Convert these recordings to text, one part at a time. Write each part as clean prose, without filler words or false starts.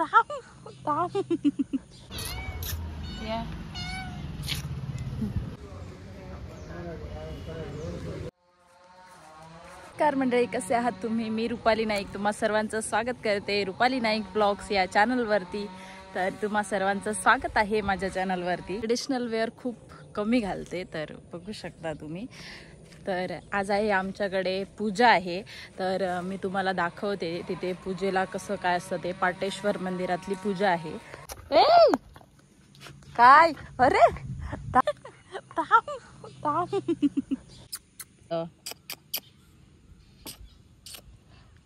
नमस्कार मंडळी, कसे आहात तुम्ही? मी रुपाली नाईक तुम्हा सर्वांचं स्वागत करते रुपाली नाईक ब्लॉग्स या चॅनलवरती. तर तुम्हा सर्वांचं स्वागत आहे माझ्या चॅनलवरती. ट्रेडिशनल वेअर खूप कमी घालते, तर बघू शकता तुम्ही. तर आज आहे आमच्याकडे पूजा आहे, तर मी तुम्हाला दाखवते तिथे पूजेला कसं काय असतं ते. पाटेश्वर मंदिरातली पूजा आहे. काय अरे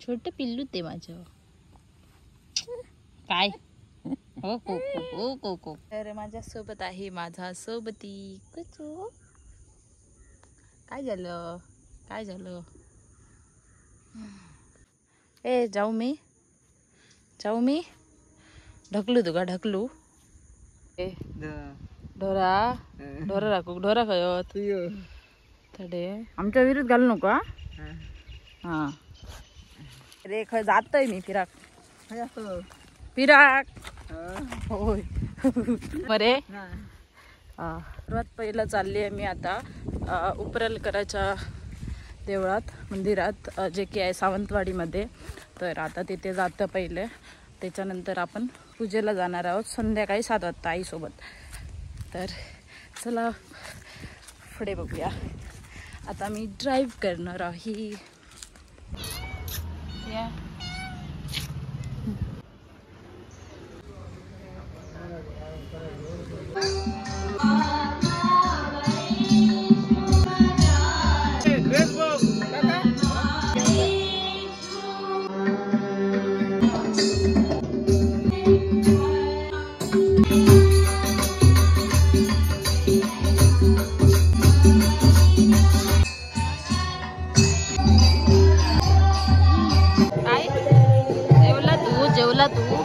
छोटे पिल्लू ते माझं काय हो को को को को. तर माझ्या सोबत आहे माझा सोबती कुचू. काय झालं काय झालं? ए जाऊ मी ढकलू तुका ढकलू. ए ढोरा ढोरा राखू ढोरा खयत थडे आमच्या विरुद्ध घालू नको. हा रे खय जातय मी फिराक होय बरे. सर्वात पहिलं चालली आहे मी आता उपरलकराच्या देवळात मंदिरात, जे की आहे सावंतवाडीमध्ये. तर आता तिथे जातं पहिले, त्याच्यानंतर आपण पूजेला जाणार आहोत संध्याकाळी 7 वाजता आईसोबत. तर चला पुढे बघूया. आता मी ड्राईव्ह करणार आहे. जेवला तू?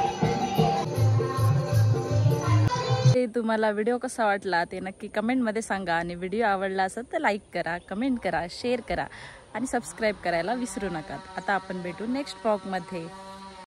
तुम्हाला व्हिडिओ कसा वाटला ते नक्की कमेंटमध्ये सांगा, आणि व्हिडिओ आवडला असेल तर लाईक करा, कमेंट करा, शेअर करा आणि सबस्क्राईब करायला विसरू नका. आता आपण भेटू नेक्स्ट ब्लॉगमध्ये.